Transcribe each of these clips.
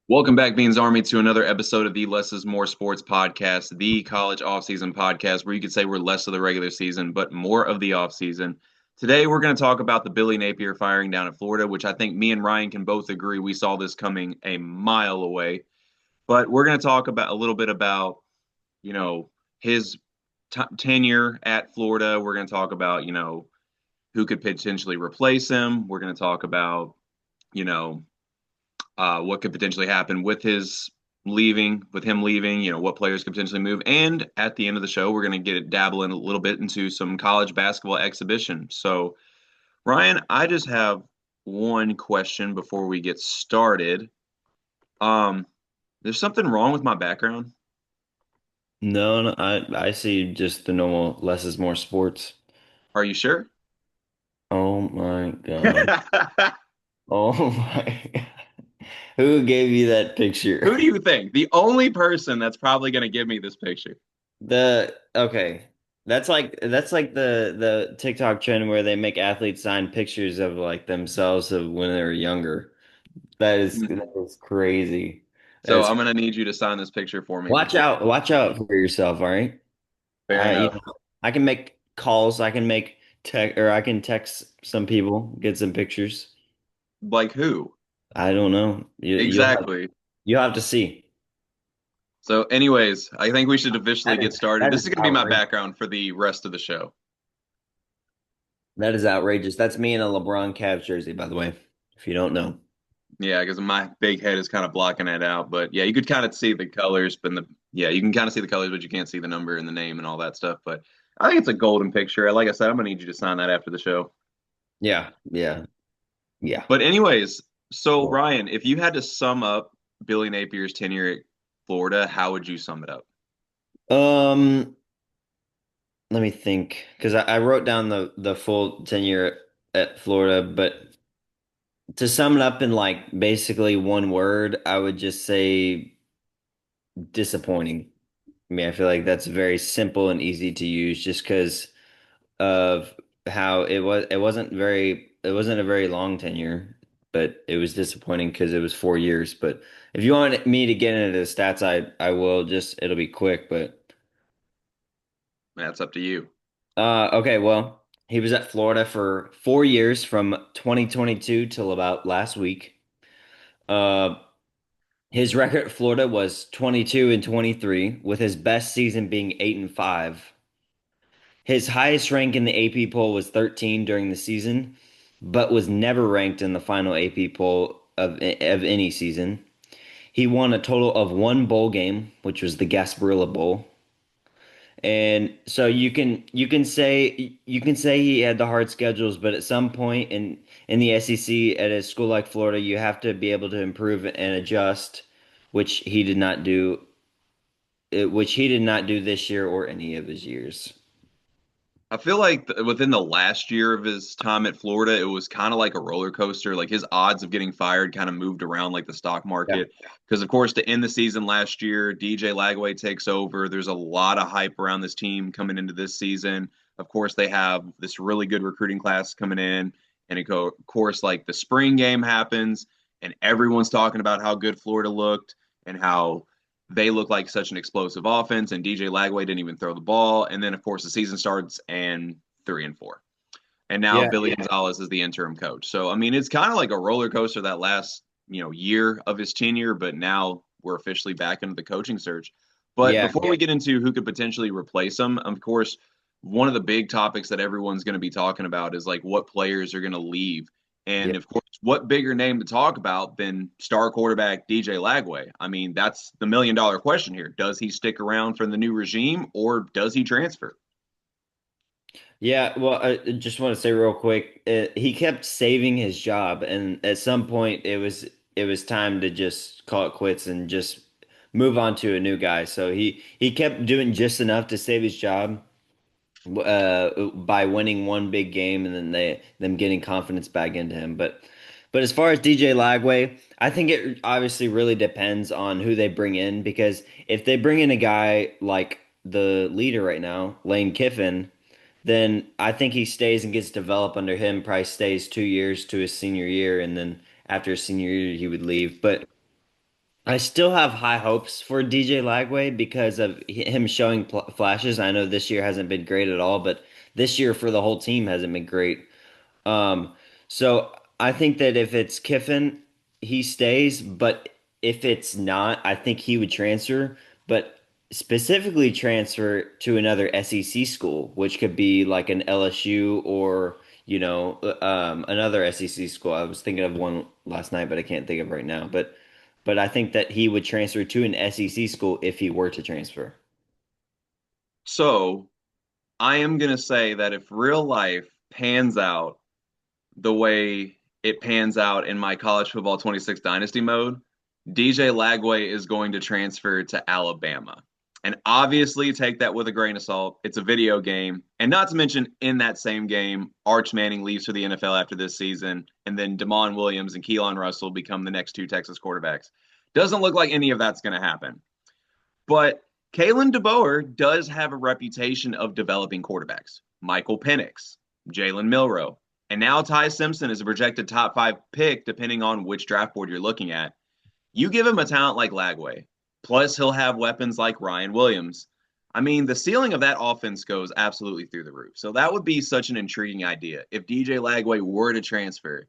Welcome back, Beans Army, to another episode of the Less is More Sports Podcast, the college offseason podcast, where you could say we're less of the regular season, but more of the offseason. Today, we're going to talk about the Billy Napier firing down at Florida, which I think me and Ryan can both agree we saw this coming a mile away. But we're going to talk about a little bit about, his tenure at Florida. We're going to talk about, who could potentially replace him. We're going to talk about, you know, what could potentially happen with him leaving, what players could potentially move. And at the end of the show, we're going to get dabbling a little bit into some college basketball exhibition. So, Ryan, I just have one question before we get started. Um, there's something wrong with my background. No, no, I see just the normal less is more sports. Are you sure? Oh my God. Oh my God. Who gave you that picture? Who do you think? The only person that's probably going to give me this picture. The okay. That's like the TikTok trend where they make athletes sign pictures of like themselves of when they were younger. That is crazy. So That's I'm going to need you to sign this picture for me Watch before. out, watch out for yourself, all right? Fair enough. I can make calls, I can make tech or I can text some people, get some pictures. Like who? I don't know. Exactly. You'll have to see. So, anyways, I think we should officially get started. That This is is going to be my outrageous. background for the rest of the show. That is outrageous. That's me in a LeBron Cavs jersey, by the way, if you don't know. Yeah, because my big head is kind of blocking it out. But yeah, you could kind of see the colors, but you can kind of see the colors, but you can't see the number and the name and all that stuff. But I think it's a golden picture. Like I said, I'm gonna need you to sign that after the show. Yeah, yeah, yeah. But anyways, so Well, Ryan, if you had to sum up Billy Napier's tenure at Florida, how would you sum it up? Um, let me think, because I wrote down the full tenure at Florida, but to sum it up in like basically one word, I would just say disappointing. I mean, I feel like that's very simple and easy to use just because of how it wasn't a very long tenure, but it was disappointing because it was 4 years. But if you want me to get into the stats, I will just it'll be quick, but That's up to you. okay, well, he was at Florida for 4 years from 2022 till about last week. Uh his record at Florida was 22 and 23, with his best season being 8-5. His highest rank in the AP poll was 13 during the season, but was never ranked in the final AP poll of any season. He won a total of one bowl game, which was the Gasparilla Bowl. And so you can say he had the hard schedules, but at some point in the SEC at a school like Florida, you have to be able to improve and adjust, which he did not do, which he did not do this year or any of his years. I feel like within the last year of his time at Florida, it was kind of like a roller coaster. Like his odds of getting fired kind of moved around like the stock Yeah. market. Because, of course, to end the season last year, DJ Lagway takes over. There's a lot of hype around this team coming into this season. Of course, they have this really good recruiting class coming in. And of course, like the spring game happens, and everyone's talking about how good Florida looked and how they look like such an explosive offense, and DJ Lagway didn't even throw the ball. And then, of course, the season starts and 3-4. And now Yeah, Billy Gonzalez is the interim coach. So, I mean, it's kind of like a roller coaster that last, year of his tenure, but now we're officially back into the coaching search. But yeah, before we get into who could potentially replace him, of course, one of the big topics that everyone's going to be talking about is like what players are going to leave. yeah. And of course, what bigger name to talk about than star quarterback DJ Lagway? I mean, that's the $1 million question here. Does he stick around for the new regime or does he transfer? Yeah, well, I just want to say real quick, he kept saving his job, and at some point, it was time to just call it quits and just move on to a new guy. So he kept doing just enough to save his job, by winning one big game, and then them getting confidence back into him. But as far as DJ Lagway, I think it obviously really depends on who they bring in, because if they bring in a guy like the leader right now, Lane Kiffin, then I think he stays and gets developed under him. Probably stays 2 years to his senior year, and then after his senior year, he would leave. But I still have high hopes for DJ Lagway because of him showing pl flashes. I know this year hasn't been great at all, but this year for the whole team hasn't been great. Um, so I think that if it's Kiffin, he stays, but if it's not, I think he would transfer, but specifically transfer to another SEC school, which could be like an LSU or, another SEC school. I was thinking of one last night, but I can't think of right now. But I think that he would transfer to an SEC school if he were to transfer. So I am going to say that if real life pans out the way it pans out in my college football 26 dynasty mode, DJ Lagway is going to transfer to Alabama. And obviously, take that with a grain of salt. It's a video game. And not to mention, in that same game, Arch Manning leaves for the NFL after this season. And then Damon Williams and Keelan Russell become the next two Texas quarterbacks. Doesn't look like any of that's going to happen. But Kalen DeBoer does have a reputation of developing quarterbacks. Michael Penix, Jalen Milroe, and now Ty Simpson is a projected top 5 pick, depending on which draft board you're looking at. You give him a talent like Lagway, plus he'll have weapons like Ryan Williams. I mean, the ceiling of that offense goes absolutely through the roof. So that would be such an intriguing idea. If DJ Lagway were to transfer,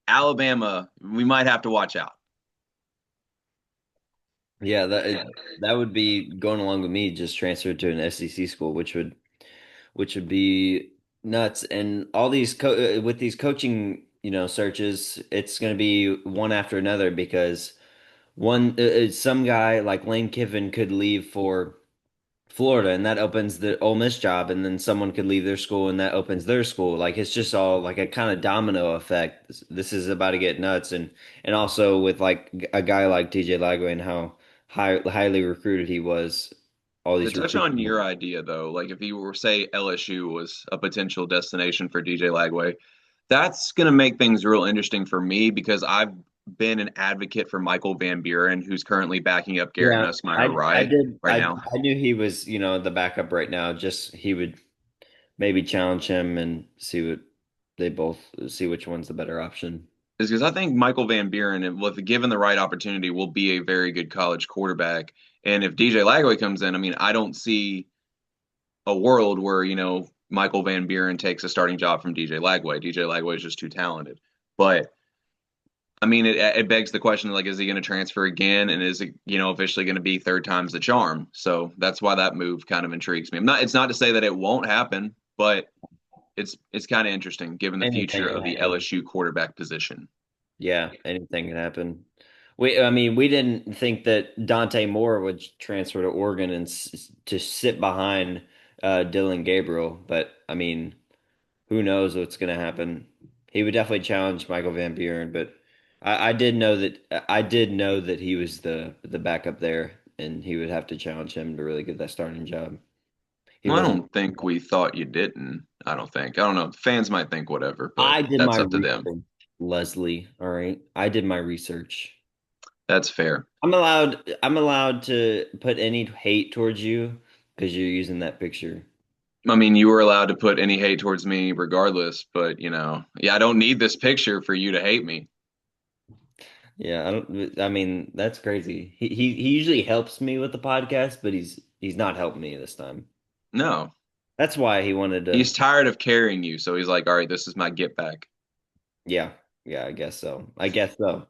Alabama, we might have to watch out. Yeah, that would be going along with me just transfer to an SEC school, which would be nuts. And all these co with these coaching, searches, it's going to be one after another because some guy like Lane Kiffin could leave for Florida and that opens the Ole Miss job, and then someone could leave their school and that opens their school. Like it's just all like a kind of domino effect. This is about to get nuts, and also with like a guy like DJ Lagway and how highly recruited he was, all To these touch recruits. on your idea, though, like if you were, say, LSU was a potential destination for DJ Lagway, that's going to make things real interesting for me because I've been an advocate for Michael Van Buren, who's currently backing up Garrett Yeah, Nussmeier I did. right now. I knew he was, the backup right now. Just he would maybe challenge him and see what they both see which one's the better option. Is because I think Michael Van Buren, with given the right opportunity, will be a very good college quarterback. And if DJ Lagway comes in, I mean, I don't see a world where, Michael Van Buren takes a starting job from DJ Lagway. DJ Lagway is just too talented. But I mean, it begs the question, like, is he going to transfer again? And is it, officially going to be third time's the charm? So that's why that move kind of intrigues me. It's not to say that it won't happen, but it's kind of interesting given the Anything future can of the happen. LSU quarterback position. Yeah, anything can happen. I mean, we didn't think that Dante Moore would transfer to Oregon and to sit behind Dylan Gabriel, but I mean, who knows what's going to happen? He would definitely challenge Michael Van Buren, but I did know that he was the backup there, and he would have to challenge him to really get that starting job. He Well, I wasn't. don't think we thought you didn't. I don't think. I don't know. Fans might think whatever, but I did my that's up to them. research, Leslie. All right, I did my research. That's fair. I'm allowed to put any hate towards you because you're using that picture. I mean, you were allowed to put any hate towards me regardless, but yeah, I don't need this picture for you to hate me. Yeah, I mean, that's crazy. He usually helps me with the podcast, but he's not helping me this time. No, That's why he wanted to. he's tired of carrying you, so he's like, all right, this is my get back. Yeah, yeah, I guess so. I guess so.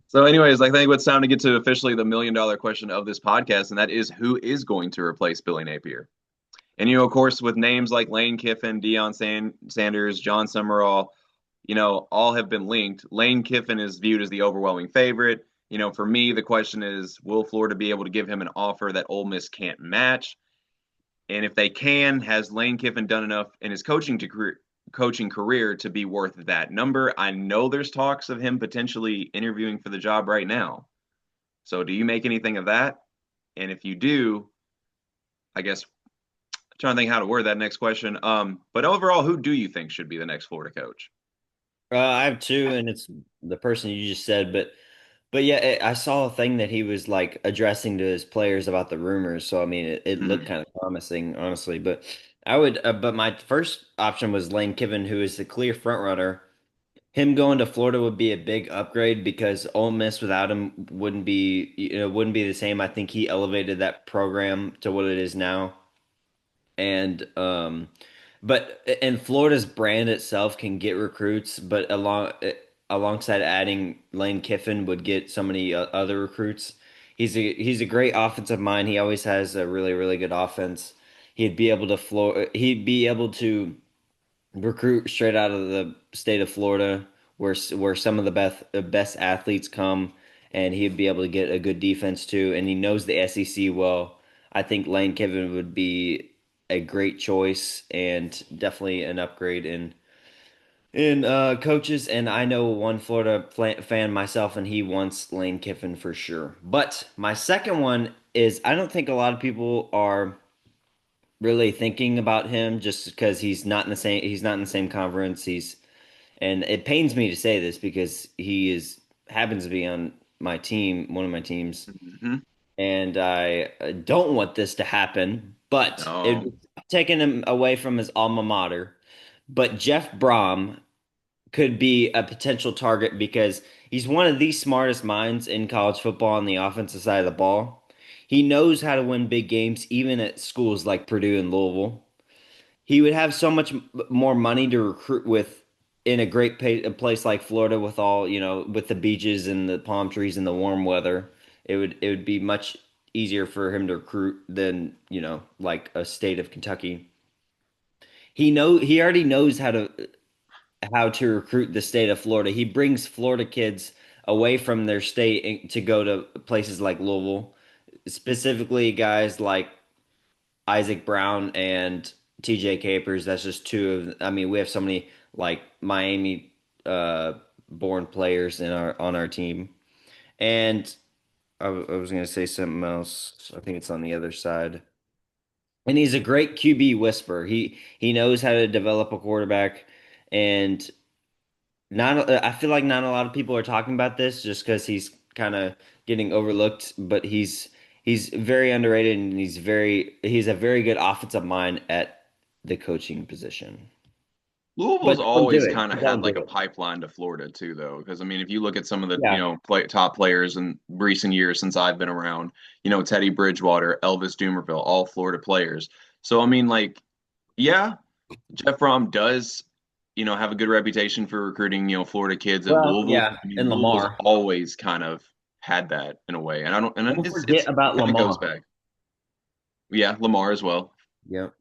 So, anyways, I think it's time to get to officially the $1 million question of this podcast, and that is who is going to replace Billy Napier? And of course, with names like Lane Kiffin, Sanders, John Summerall, all have been linked. Lane Kiffin is viewed as the overwhelming favorite. For me, the question is, will Florida be able to give him an offer that Ole Miss can't match? And if they can, has Lane Kiffin done enough in his coaching career to be worth that number? I know there's talks of him potentially interviewing for the job right now. So do you make anything of that? And if you do, I guess I'm trying to think how to word that next question. But overall, who do you think should be the next Florida coach? I have two, and it's the person you just said, but yeah, I saw a thing that he was like addressing to his players about the rumors. So I mean, it looked Mhm. kind of promising, honestly. But but my first option was Lane Kiffin, who is the clear front runner. him going to Florida would be a big upgrade because Ole Miss without him wouldn't be the same. I think he elevated that program to what it is now. And but and Florida's brand itself can get recruits, but alongside adding Lane Kiffin would get so many other recruits. He's a great offensive mind. He always has a really good offense. He'd be able to recruit straight out of the state of Florida, where some of the best athletes come, and he'd be able to get a good defense too. And he knows the SEC well. I think Lane Kiffin would be a great choice and definitely an upgrade in coaches. And I know one Florida fan myself, and he wants Lane Kiffin for sure. But my second one is I don't think a lot of people are really thinking about him just because he's not in the same conference. And it pains me to say this because he is happens to be on my team, one of my teams, Hmm. and I don't want this to happen, but No. it taking him away from his alma mater. But Jeff Brom could be a potential target because he's one of the smartest minds in college football on the offensive side of the ball. He knows how to win big games even at schools like Purdue and Louisville. He would have so much more money to recruit with in a a place like Florida with with the beaches and the palm trees and the warm weather. It would be much easier for him to recruit than, like a state of Kentucky. He already knows how to recruit the state of Florida. He brings Florida kids away from their state to go to places like Louisville, specifically guys like Isaac Brown and TJ Capers. That's just two of, I mean, we have so many like Miami born players on our team. And I was going to say something else. I think it's on the other side. And he's a great QB whisperer. He knows how to develop a quarterback, and not I feel like not a lot of people are talking about this just because he's kind of getting overlooked, but he's very underrated and he's a very good offensive mind at the coaching position. But Louisville's don't do always it. kind of had Don't do like a it. pipeline to Florida too, though. Because I mean, if you look at some of the Yeah. top players in recent years since I've been around, Teddy Bridgewater, Elvis Dumervil, all Florida players. So I mean, like, yeah, Jeff Brom does, have a good reputation for recruiting, Florida kids at Well, Louisville. yeah, I mean, and Louisville's Lamar. always kind of had that in a way, and I don't, and Don't it forget about kind of goes Lamar. back. Yeah, Lamar as well. Yep,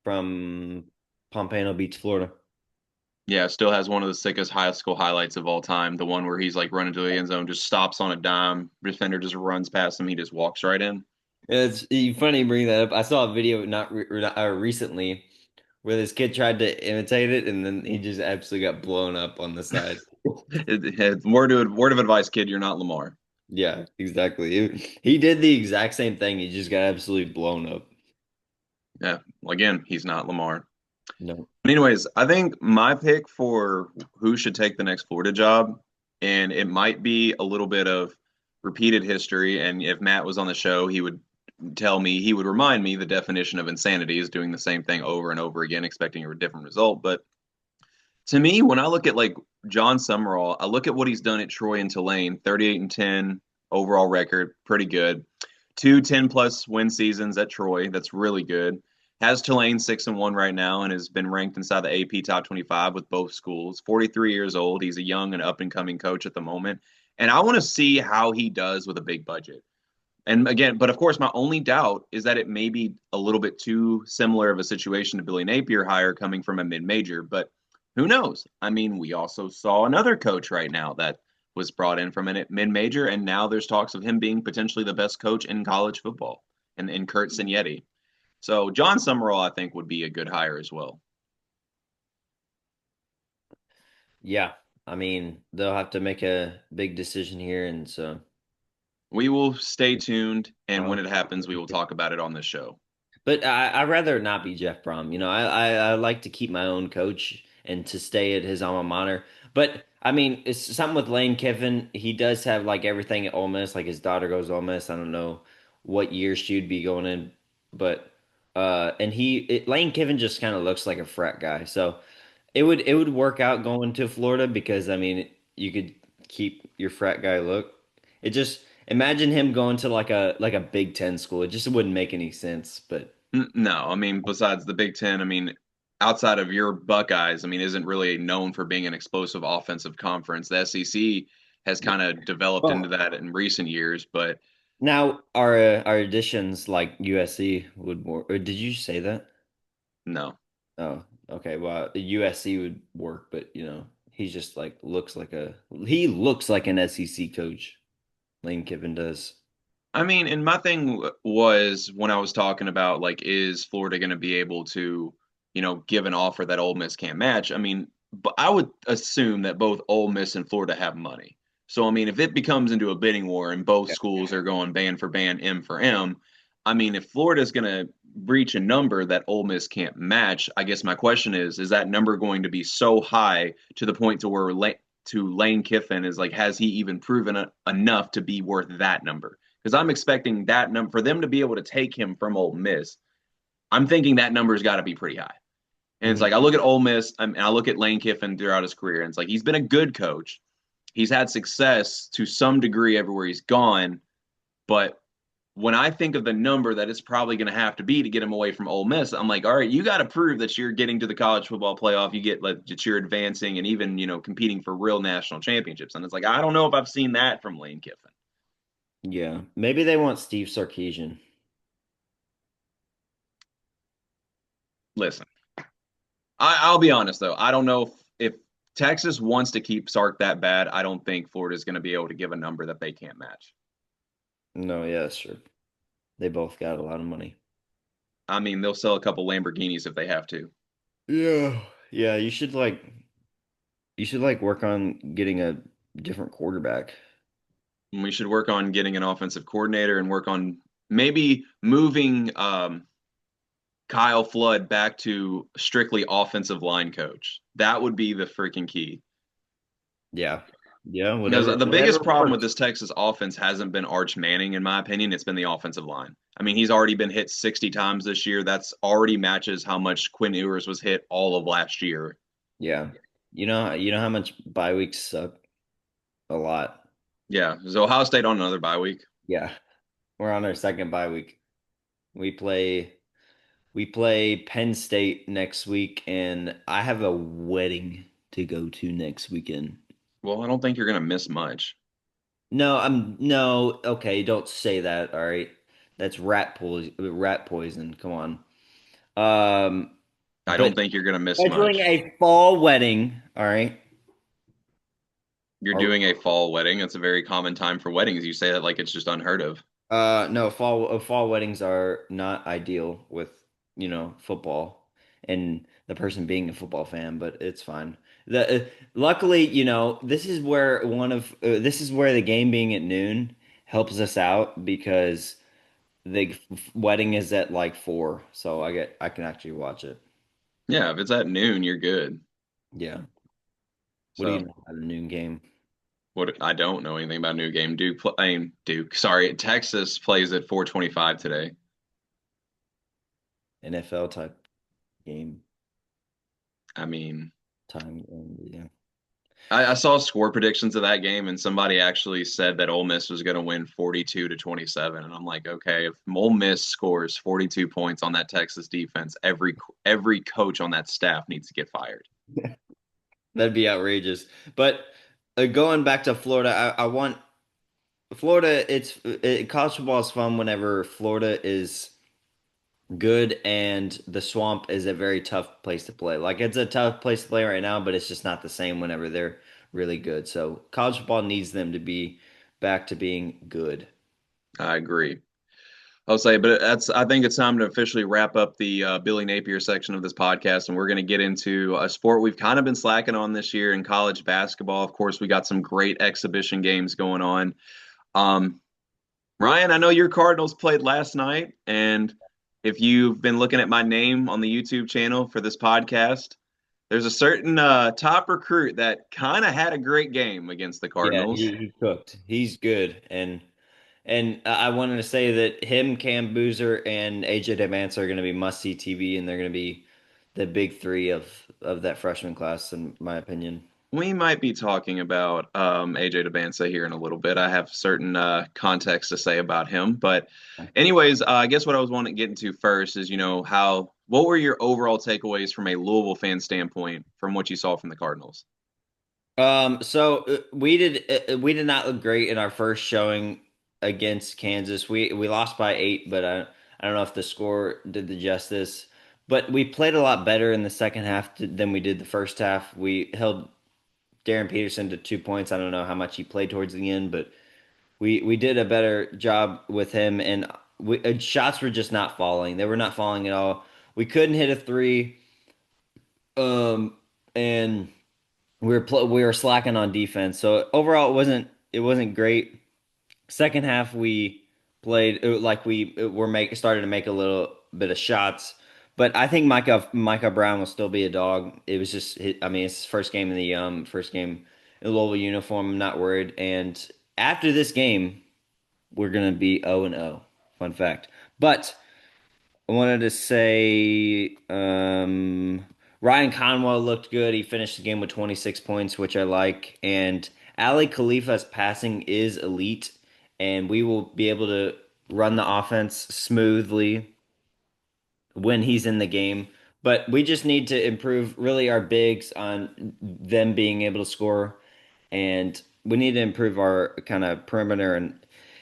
from Pompano Beach, Florida. Yeah, still has one of the sickest high school highlights of all time. The one where he's like running to the end zone, just stops on a dime, defender just runs past him, he just walks right in. Funny you bring that up. I saw a video recently where this kid tried to imitate it, and then he just absolutely got blown up on the side. Word of advice, kid, you're not Lamar. Yeah, exactly. He did the exact same thing. He just got absolutely blown up. Yeah, well, again, he's not Lamar. No. Anyways, I think my pick for who should take the next Florida job, and it might be a little bit of repeated history. And if Matt was on the show, he would remind me the definition of insanity is doing the same thing over and over again, expecting a different result. But to me, when I look at like John Summerall, I look at what he's done at Troy and Tulane, 38 and 10 overall record, pretty good. Two 10+ win seasons at Troy, that's really good. Has Tulane 6-1 right now and has been ranked inside the AP top 25 with both schools. 43 years old. He's a young and up and coming coach at the moment. And I want to see how he does with a big budget. And again, but of course, my only doubt is that it may be a little bit too similar of a situation to Billy Napier hire coming from a mid-major, but who knows? I mean, we also saw another coach right now that was brought in from a mid-major, and now there's talks of him being potentially the best coach in college football, and in Kurt Signetti. So John Summerall, I think, would be a good hire as well. Yeah. I mean, they'll have to make a big decision here, and so We will stay tuned, and when I'll it happens, we will talk about it on this show. But I'd rather not be Jeff Brom. I like to keep my own coach and to stay at his alma mater. But I mean, it's something with Lane Kiffin. He does have like everything at Ole Miss. Like his daughter goes to Ole Miss. I don't know what year she'd be going in, but Lane Kiffin just kind of looks like a frat guy. So it would work out going to Florida because I mean you could keep your frat guy look. It just imagine him going to like a Big Ten school. It just wouldn't make any sense. But No, I mean, besides the Big Ten, I mean, outside of your Buckeyes, I mean, isn't really known for being an explosive offensive conference. The SEC has kind of developed into well, that in recent years, but now our additions like USC would work. Or did you say that? no. Oh, okay. Well, USC would work, but he's just like he looks like an SEC coach. Lane Kiffin does. I mean, and my thing was when I was talking about like, is Florida going to be able to, give an offer that Ole Miss can't match? I mean, but I would assume that both Ole Miss and Florida have money. So I mean, if it becomes into a bidding war and both schools are going band for band, M for M, I mean, if Florida's going to reach a number that Ole Miss can't match, I guess my question is that number going to be so high to the point to where Lane Kiffin is like, has he even proven enough to be worth that number? Because I'm expecting that number for them to be able to take him from Ole Miss. I'm thinking that number's got to be pretty high. And it's Mhm. like I look at Ole Miss and I look at Lane Kiffin throughout his career, and it's like he's been a good coach. He's had success to some degree everywhere he's gone, but when I think of the number that it's probably going to have to be to get him away from Ole Miss, I'm like, all right, you got to prove that you're getting to the college football playoff. You get like that you're advancing and even competing for real national championships. And it's like I don't know if I've seen that from Lane Kiffin. Yeah, maybe they want Steve Sarkisian. Listen, I'll be honest though. I don't know if Texas wants to keep Sark that bad. I don't think Florida's going to be able to give a number that they can't match. No, yeah, sure. They both got a lot of money. I mean, they'll sell a couple Lamborghinis if they have to. Yeah. Yeah, you should like work on getting a different quarterback. And we should work on getting an offensive coordinator and work on maybe moving Kyle Flood back to strictly offensive line coach. That would be the freaking key. Yeah. Yeah, Because whatever the whatever biggest problem with works. this Texas offense hasn't been Arch Manning, in my opinion. It's been the offensive line. I mean, he's already been hit 60 times this year. That's already matches how much Quinn Ewers was hit all of last year. Yeah. You know how much bye weeks suck? A lot. Yeah. Is Ohio State on another bye week? Yeah. We're on our second bye week. We play we play Penn State next week and I have a wedding to go to next weekend. Well, I don't think you're going to miss much. No, okay, don't say that, all right. That's rat poison. Come on. I don't But think you're going to miss scheduling much. a fall wedding, all right? You're Or doing a fall wedding. It's a very common time for weddings. You say that like it's just unheard of. no, fall weddings are not ideal with, football and the person being a football fan, but it's fine. Luckily, this is where the game being at noon helps us out because the wedding is at like 4, so I can actually watch it. Yeah, if it's at noon, you're good. Yeah. What do you So, know about a noon game? what I don't know anything about new game. Duke. Sorry, Texas plays at 4:25 today. NFL type game I mean, time. Yeah. I saw score predictions of that game, and somebody actually said that Ole Miss was going to win 42-27, and I'm like, okay, if Ole Miss scores 42 points on that Texas defense, every coach on that staff needs to get fired. That'd be outrageous. But going back to Florida, I want Florida. College football is fun whenever Florida is good and the Swamp is a very tough place to play. Like it's a tough place to play right now, but it's just not the same whenever they're really good. So college football needs them to be back to being good. I agree. I'll say, but I think it's time to officially wrap up the Billy Napier section of this podcast, and we're going to get into a sport we've kind of been slacking on this year in college basketball. Of course, we got some great exhibition games going on. Um, Ryan, I know your Cardinals played last night, and if you've been looking at my name on the YouTube channel for this podcast, there's a certain top recruit that kind of had a great game against the Yeah, Cardinals. he cooked. He's good, and I wanted to say that him, Cam Boozer, and AJ Demancey are going to be must-see TV, and the big three of that freshman class, in my opinion. We might be talking about AJ DeBansa here in a little bit. I have certain context to say about him, but anyways, I guess what I was wanting to get into first is, how what were your overall takeaways from a Louisville fan standpoint from what you saw from the Cardinals? We did not look great in our first showing against Kansas. We lost by 8, but I don't know if the score did the justice. But we played a lot better in the second half than we did the first half. We held Darren Peterson to 2 points. I don't know how much he played towards the end, but we did a better job with him, and shots were just not falling. They were not falling at all. We couldn't hit a three, and we were slacking on defense. So overall, it wasn't great. Second half, we played like we were started to make a little bit of shots, but I think Micah Brown will still be a dog. It was just, I mean, it's his first game in the first game in the Louisville uniform. I'm not worried. And after this game, we're gonna be 0-0. Fun fact. But I wanted to say Ryan Conwell looked good. He finished the game with 26 points, which I like. And Ali Khalifa's passing is elite, and we will be able to run the offense smoothly when he's in the game. But we just need to improve really our bigs on them being able to score, and we need to improve our kind of perimeter and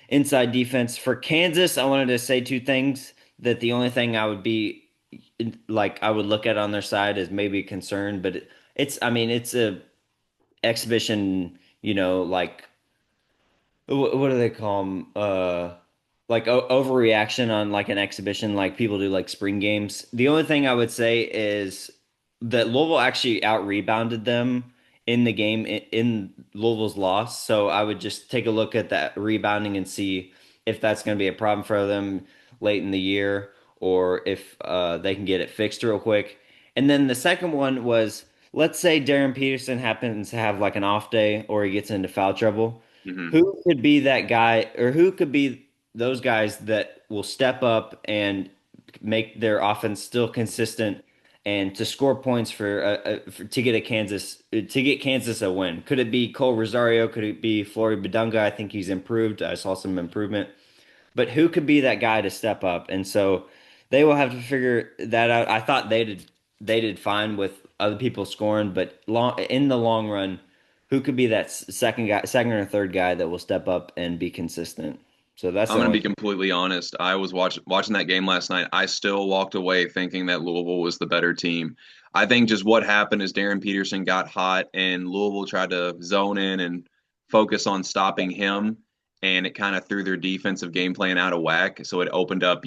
inside defense. For Kansas, I wanted to say two things. That the only thing I would be like I would look at on their side is maybe a concern, but it's I mean it's a exhibition, like what do they call them? Like overreaction on like an exhibition, like people do like spring games. The only thing I would say is that Louisville actually out rebounded them in the game in Louisville's loss. So I would just take a look at that rebounding and see if that's going to be a problem for them late in the year or if they can get it fixed real quick. And then the second one was, let's say Darren Peterson happens to have like an off day or he gets into foul trouble. Hmm. Who could be that guy, or who could be those guys that will step up and make their offense still consistent and to score points to get Kansas a win? Could it be Cole Rosario? Could it be Flory Badunga? I think he's improved. I saw some improvement, but who could be that guy to step up? And so they will have to figure that out. I thought they did fine with other people scoring, but in the long run, who could be that second or third guy that will step up and be consistent? So that's I'm the going to only be completely honest. I was watching that game last night. I still walked away thinking that Louisville was the better team. I think just what happened is Darren Peterson got hot and Louisville tried to zone in and focus on stopping him, and it kind of threw their defensive game plan out of whack. So it opened up,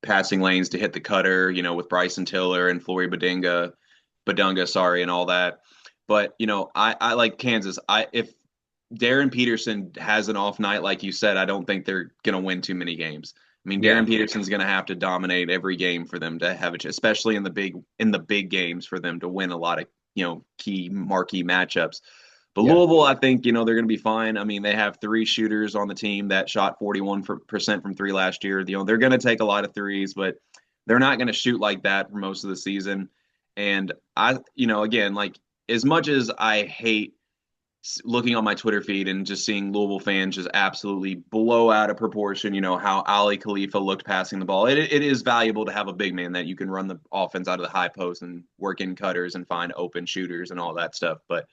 passing lanes to hit the cutter, with Bryson Tiller and Flory Badunga, sorry, and all that. But I like Kansas. If Darren Peterson has an off night, like you said, I don't think they're going to win too many games. I mean, Darren yeah Peterson's going to have to dominate every game for them to have it, especially in the big games for them to win a lot of key marquee matchups. But yeah Louisville, I think they're going to be fine. I mean, they have three shooters on the team that shot 41% from three last year. They're going to take a lot of threes, but they're not going to shoot like that for most of the season. And again, like as much as I hate looking on my Twitter feed and just seeing Louisville fans just absolutely blow out of proportion, how Ali Khalifa looked passing the ball. It is valuable to have a big man that you can run the offense out of the high post and work in cutters and find open shooters and all that stuff. But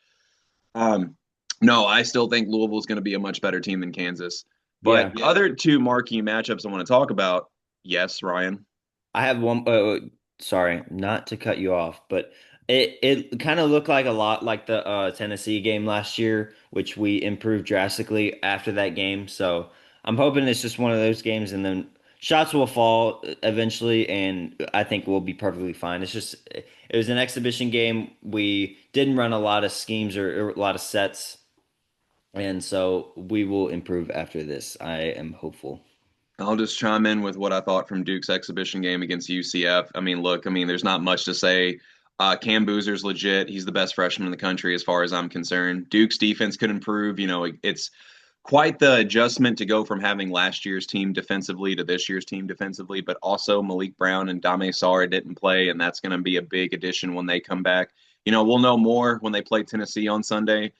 no, I still think Louisville is going to be a much better team than Kansas. But yeah. the other two marquee matchups I want to talk about, yes, Ryan. I have one. Sorry, not to cut you off, but it kind of looked like a lot like the Tennessee game last year, which we improved drastically after that game. So I'm hoping it's just one of those games, and then shots will fall eventually, and I think we'll be perfectly fine. It was an exhibition game. We didn't run a lot of schemes or a lot of sets, and so we will improve after this. I am hopeful. I'll just chime in with what I thought from Duke's exhibition game against UCF. I mean, look, there's not much to say. Cam Boozer's legit. He's the best freshman in the country as far as I'm concerned. Duke's defense could improve. It's quite the adjustment to go from having last year's team defensively to this year's team defensively, but also Malik Brown and Dame Sara didn't play, and that's going to be a big addition when they come back. We'll know more when they play Tennessee on Sunday.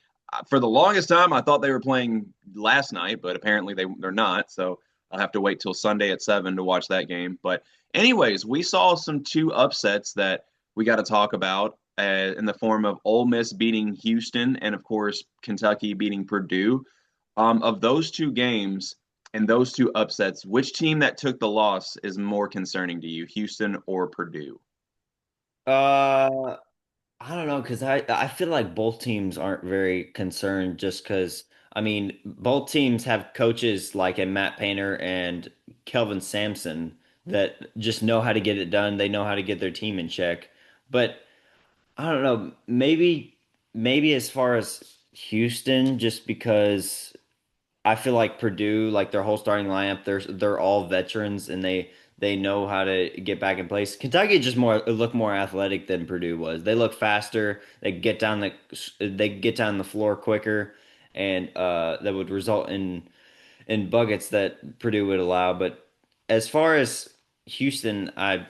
For the longest time, I thought they were playing last night, but apparently they're not. So I'll have to wait till Sunday at 7 to watch that game. But anyways, we saw some two upsets that we got to talk about in the form of Ole Miss beating Houston and, of course, Kentucky beating Purdue. Of those two games and those two upsets, which team that took the loss is more concerning to you, Houston or Purdue? Uh, I don't know because I feel like both teams aren't very concerned just because I mean both teams have coaches like a Matt Painter and Kelvin Sampson that just know how to get it done. They know how to get their team in check. But I don't know, maybe as far as Houston, just because I feel like Purdue, like their whole starting lineup, they're all veterans and they know how to get back in place. Kentucky just more look more athletic than Purdue was. They look faster. They get down the floor quicker, and that would result in buckets that Purdue would allow. But as far as Houston, I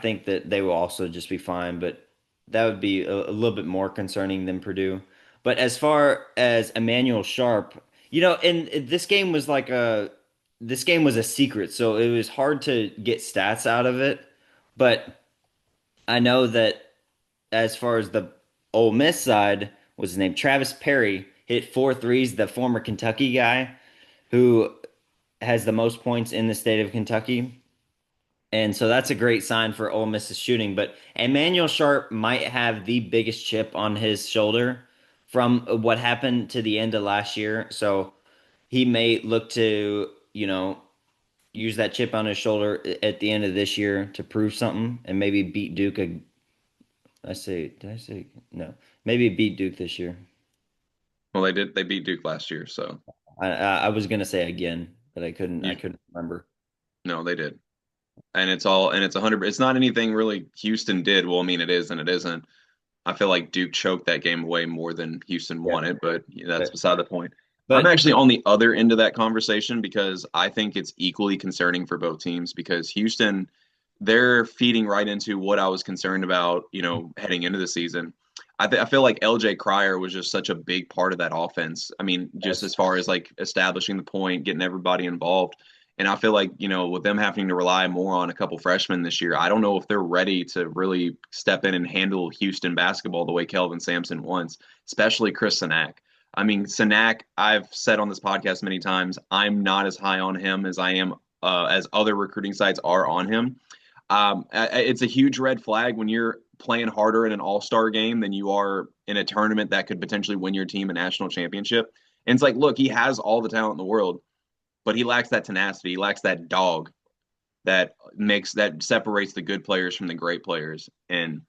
think that they will also just be fine, but that would be a little bit more concerning than Purdue. But as far as Emmanuel Sharp, and this game was a secret, so it was hard to get stats out of it. But I know that as far as the Ole Miss side was his name, Travis Perry hit four threes, the former Kentucky guy who has the most points in the state of Kentucky. And so that's a great sign for Ole Miss's shooting. But Emmanuel Sharp might have the biggest chip on his shoulder from what happened to the end of last year. So he may look to, use that chip on his shoulder at the end of this year to prove something and maybe beat Duke. Did I say no? Maybe beat Duke this year. Well, they did. They beat Duke last year, so I was gonna say again, but I you couldn't remember. no, they did. And it's 100. It's not anything really Houston did. Well, I mean, it is and it isn't. I feel like Duke choked that game away more than Houston Yeah, won it, but that's but beside the point. I'm but actually on the other end of that conversation because I think it's equally concerning for both teams because Houston, they're feeding right into what I was concerned about, heading into the season. I feel like LJ Cryer was just such a big part of that offense. I mean, just yes, as far as like establishing the point, getting everybody involved. And I feel like, with them having to rely more on a couple freshmen this year, I don't know if they're ready to really step in and handle Houston basketball the way Kelvin Sampson wants, especially Chris Sinak. I mean, Sinak, I've said on this podcast many times, I'm not as high on him as I am as other recruiting sites are on him. It's a huge red flag when you're playing harder in an all-star game than you are in a tournament that could potentially win your team a national championship. And it's like, look, he has all the talent in the world, but he lacks that tenacity. He lacks that dog that separates the good players from the great players. And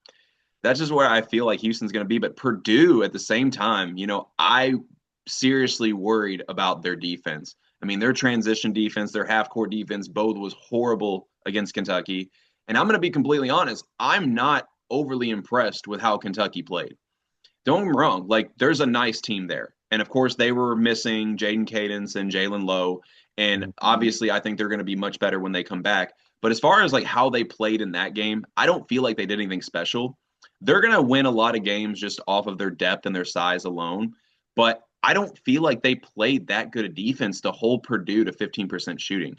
that's just where I feel like Houston's going to be. But Purdue at the same time, I seriously worried about their defense. I mean, their transition defense, their half court defense, both was horrible against Kentucky. And I'm going to be completely honest, I'm not overly impressed with how Kentucky played. Don't get me wrong, like there's a nice team there. And of course, they were missing Jaden Cadence and Jalen Lowe. And obviously, I think they're going to be much better when they come back. But as far as like how they played in that game, I don't feel like they did anything special. They're going to win a lot of games just off of their depth and their size alone. But I don't feel like they played that good a defense to hold Purdue to 15% shooting.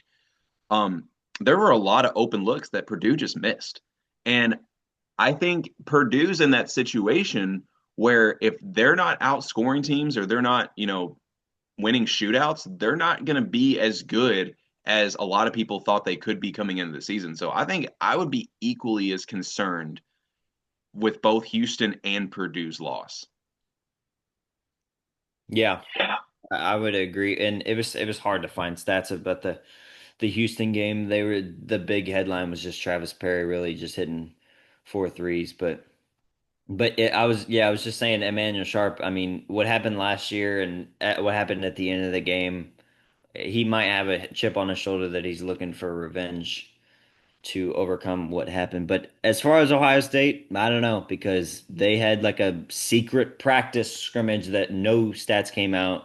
Um, there were a lot of open looks that Purdue just missed. And I think Purdue's in that situation where if they're not outscoring teams or they're not, winning shootouts, they're not going to be as good as a lot of people thought they could be coming into the season. So I think I would be equally as concerned with both Houston and Purdue's loss. yeah, I would agree. And it was hard to find stats about the Houston game. The big headline was just Travis Perry really just hitting four threes, I was just saying Emmanuel Sharp. I mean, what happened last year and what happened at the end of the game, he might have a chip on his shoulder that he's looking for revenge to overcome what happened. But as far as Ohio State, I don't know because they had like a secret practice scrimmage that no stats came out.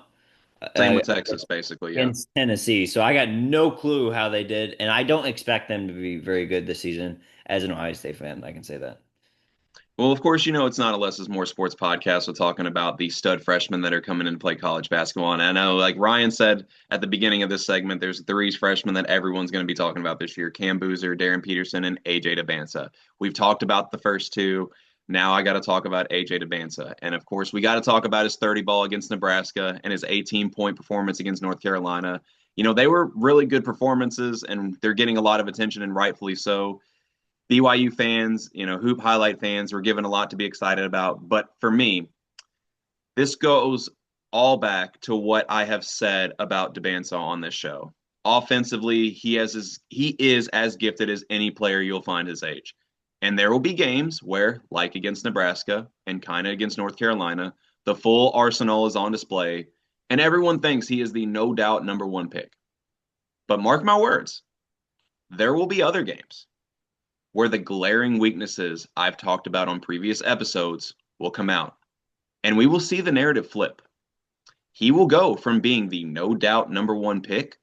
Same uh, with Texas, basically. Yeah. against Tennessee. So I got no clue how they did, and I don't expect them to be very good this season. As an Ohio State fan, I can say that. Well, of course, it's not a Less is More sports podcast. We're talking about the stud freshmen that are coming in to play college basketball. And I know, like Ryan said at the beginning of this segment, there's three freshmen that everyone's going to be talking about this year: Cam Boozer, Darren Peterson, and AJ DeBansa. We've talked about the first two. Now I got to talk about AJ DeBansa. And of course, we got to talk about his 30 ball against Nebraska and his 18-point performance against North Carolina. They were really good performances, and they're getting a lot of attention, and rightfully so. BYU fans, hoop highlight fans were given a lot to be excited about. But for me, this goes all back to what I have said about DeBansa on this show. Offensively, he is as gifted as any player you'll find his age. And there will be games where, like against Nebraska and kind of against North Carolina, the full arsenal is on display, and everyone thinks he is the no doubt number one pick. But mark my words, there will be other games where the glaring weaknesses I've talked about on previous episodes will come out. And we will see the narrative flip. He will go from being the no doubt number one pick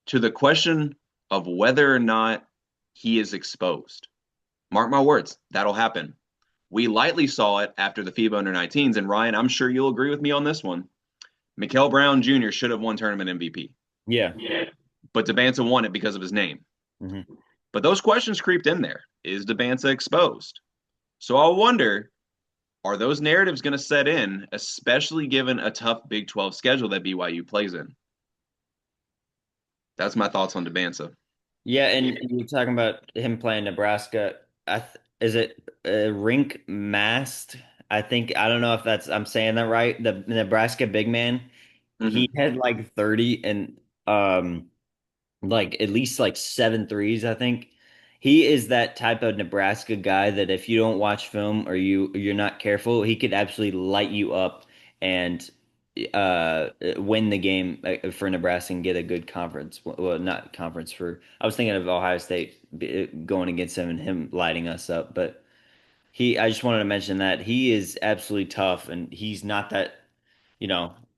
to the question of whether or not he is exposed. Mark my words, that'll happen. We lightly saw it after the FIBA under 19s. And Ryan, I'm sure you'll agree with me on this one. Mikael Brown Jr. should have won tournament MVP. Yeah. But DeBansa won it because of his name. Mm-hmm. But those questions creeped in there. Is DeBansa exposed? So I wonder, are those narratives going to set in, especially given a tough Big 12 schedule that BYU plays in? That's my thoughts on DeBansa. Yeah, and you're talking about him playing Nebraska. Is it Rink Mast? I don't know if that's I'm saying that right. The Nebraska big man, he Mm-hmm. had like 30 and um like at least like seven threes, I think. He is that type of Nebraska guy that if you don't watch film or you're not careful, he could absolutely light you up and win the game for Nebraska and get a good conference. Well, not conference for. I was thinking of Ohio State going against him and him lighting us up, but I just wanted to mention that he is absolutely tough and he's not that,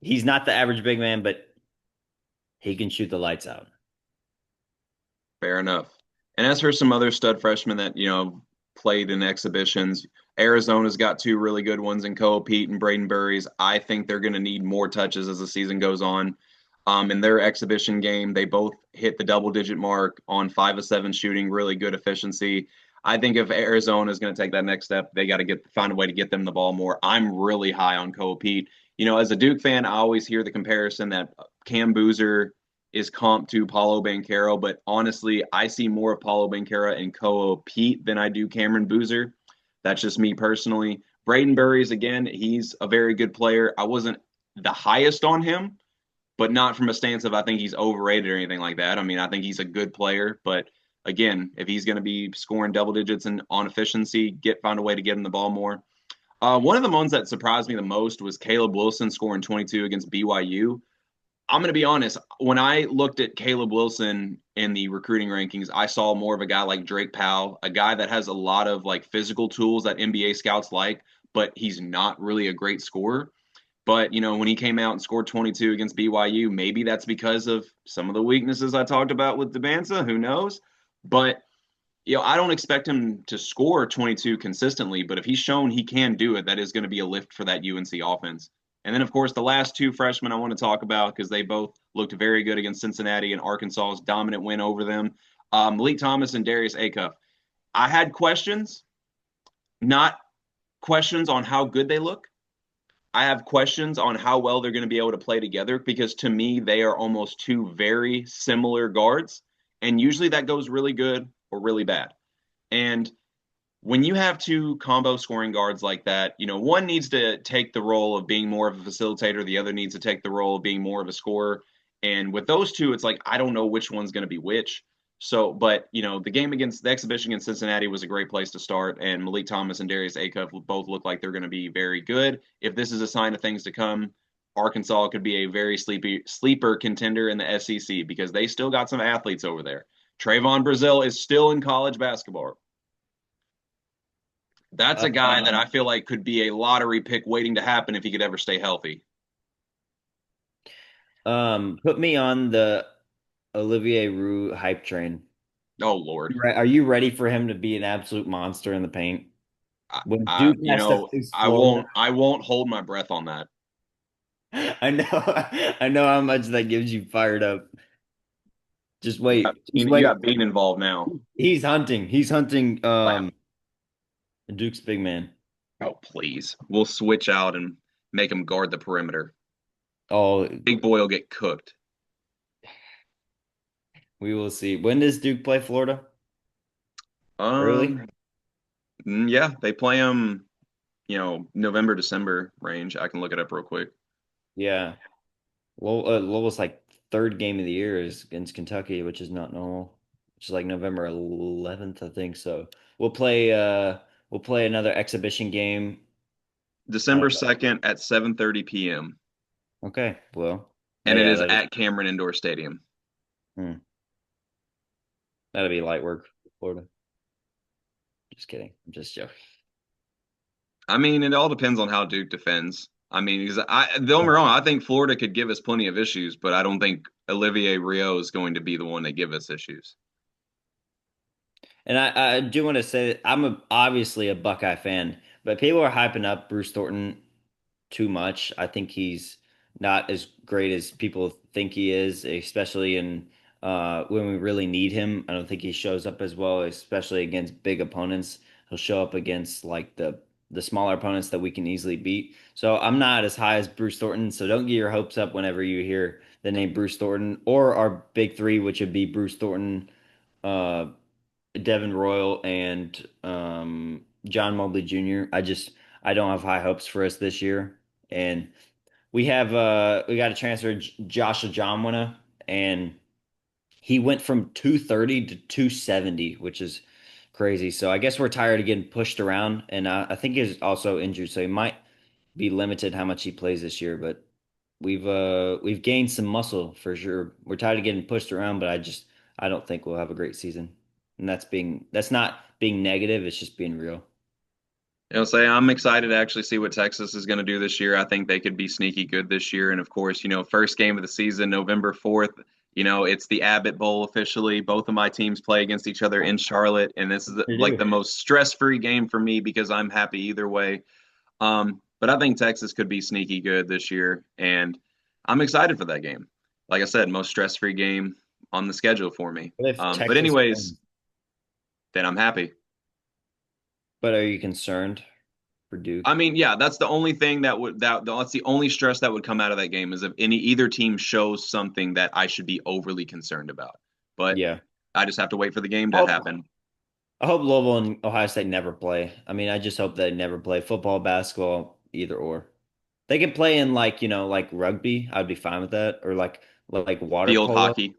he's not the average big man, but he can shoot the lights out. Fair enough. And as for some other stud freshmen that, played in exhibitions, Arizona's got two really good ones in Koa Pete and Braden Burries. I think they're going to need more touches as the season goes on. In their exhibition game, they both hit the double-digit mark on 5 of 7 shooting, really good efficiency. I think if Arizona is going to take that next step, they got to find a way to get them the ball more. I'm really high on Koa Pete. As a Duke fan, I always hear the comparison that Cam Boozer is comp to Paulo Banchero, but honestly, I see more of Paulo Banchero and Koa Pete than I do Cameron Boozer. That's just me personally. Braden Burries, again, he's a very good player. I wasn't the highest on him, but not from a stance of I think he's overrated or anything like that. I mean, I think he's a good player, but again, if he's going to be scoring double digits and on efficiency, find a way to get him the ball more. One of the ones that surprised me the most was Caleb Wilson scoring 22 against BYU. I'm going to be honest. When I looked at Caleb Wilson in the recruiting rankings, I saw more of a guy like Drake Powell, a guy that has a lot of like physical tools that NBA scouts like, but he's not really a great scorer. But, when he came out and scored 22 against BYU, maybe that's because of some of the weaknesses I talked about with DeBansa. Who knows? But, I don't expect him to score 22 consistently, but if he's shown he can do it, that is going to be a lift for that UNC offense. And then, of course, the last two freshmen I want to talk about because they both looked very good against Cincinnati and Arkansas's dominant win over them. Malik Thomas and Darius Acuff. I had questions, not questions on how good they look. I have questions on how well they're going to be able to play together because to me, they are almost two very similar guards. And usually that goes really good or really bad. And when you have two combo scoring guards like that, one needs to take the role of being more of a facilitator, the other needs to take the role of being more of a scorer. And with those two, it's like I don't know which one's going to be which. So, but the exhibition against Cincinnati was a great place to start, and Malik Thomas and Darius Acuff both look like they're going to be very good. If this is a sign of things to come, Arkansas could be a very sleeper contender in the SEC because they still got some athletes over there. Trayvon Brazil is still in college basketball. That's a guy that I feel like could be a lottery pick waiting to happen if he could ever stay healthy. Put me on the Olivier Roux hype train. Oh Lord. Are you ready for him to be an absolute monster in the paint? When I Duke you has to know, face I Florida, won't I won't hold my breath on that. I know, I know how much that gives you fired up. Just You wait. got Bean involved now. He's hunting. He's hunting. Wow. Duke's big man. Oh please. We'll switch out and make him guard the perimeter. Oh, Big boy will get cooked. we will see. When does Duke play Florida? Early? Um, yeah, they play him, November, December range. I can look it up real quick. Yeah. Lowell's like third game of the year is against Kentucky, which is not normal. Which is like November 11th, I think. So we'll play another exhibition game. December 2nd at 7:30 p.m. Okay. Well, and it yeah, is at Cameron Indoor Stadium. hmm, that'll be light work for Florida. Just kidding. I'm just joking. I mean, it all depends on how Duke defends. I mean, because don't get me wrong, I think Florida could give us plenty of issues, but I don't think Olivier Rio is going to be the one that give us issues. And I do want to say that obviously a Buckeye fan, but people are hyping up Bruce Thornton too much. I think he's not as great as people think he is, especially in when we really need him. I don't think he shows up as well, especially against big opponents. He'll show up against like the smaller opponents that we can easily beat. So I'm not as high as Bruce Thornton. So don't get your hopes up whenever you hear the name Bruce Thornton or our big three, which would be Bruce Thornton, uh, Devin Royal, and John Mobley Jr. I don't have high hopes for us this year. And we got to transfer Josh Ajamwana, and he went from 230 to 270, which is crazy. So I guess we're tired of getting pushed around, and I think he's also injured, so he might be limited how much he plays this year. But we've gained some muscle for sure. We're tired of getting pushed around, but I don't think we'll have a great season. And that's not being negative, it's just being real. Say I'm excited to actually see what Texas is going to do this year. I think they could be sneaky good this year. And of course, first game of the season, November 4th, it's the Abbott Bowl officially. Both of my teams play against each other in Charlotte. And this is They like do. the most stress-free game for me because I'm happy either way. But I think Texas could be sneaky good this year. And I'm excited for that game. Like I said, most stress-free game on the schedule for me. What if But Texas anyways, wins? then I'm happy. But are you concerned for I Duke? mean, yeah, that's the only thing that's the only stress that would come out of that game is if either team shows something that I should be overly concerned about. But Yeah. I just have to wait for the game I to hope, happen. I hope Louisville and Ohio State never play. I mean, I just hope they never play football, basketball, either or. They could play in like, like rugby. I'd be fine with that. Or like water Field polo. hockey,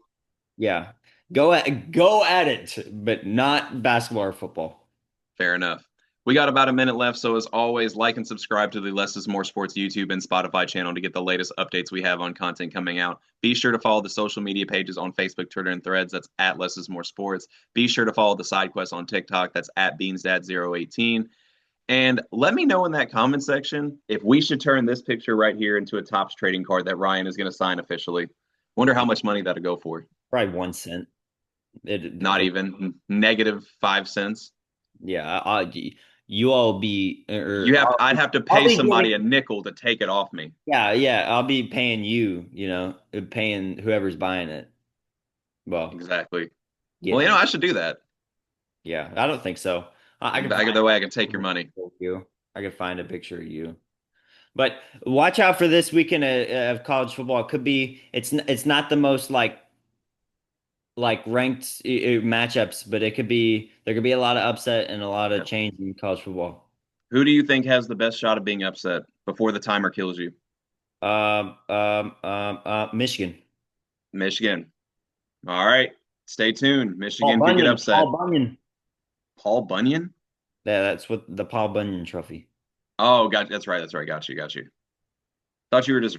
Yeah. Go at it, but not basketball or football. fair enough. We got about a minute left, so as always, like and subscribe to the Less is More Sports YouTube and Spotify channel to get the latest updates we have on content coming out. Be sure to follow the social media pages on Facebook, Twitter, and Threads. That's at Less is More Sports. Be sure to follow the side quest on TikTok. That's at BeansDad018. And let me know in that comment section if we should turn this picture right here into a Topps trading card that Ryan is going to sign officially. Wonder how much money that'll go for. Probably 1 cent. Not For even negative 5 cents. yeah, you all be I'd have to I'll pay be somebody giving a nickel to take it off me. yeah, I'll be paying you, paying whoever's buying it. Well, Exactly. get Well, me. I should do that. Yeah, I don't think so. I can Back find of the way, I can take your money. you. I can find a picture of you. But watch out for this weekend of college football. It could be it's not the most like ranked matchups, but there could be a lot of upset and a lot of Yep. change in college football. Who do you think has the best shot of being upset before the timer kills you? Michigan. Michigan. All right. Stay tuned. Paul Michigan could get Bunyan. upset. Paul Bunyan. Paul Bunyan? Yeah, that's what the Paul Bunyan Trophy. Oh, got that's right. That's right. Got you. Got you. Thought you were just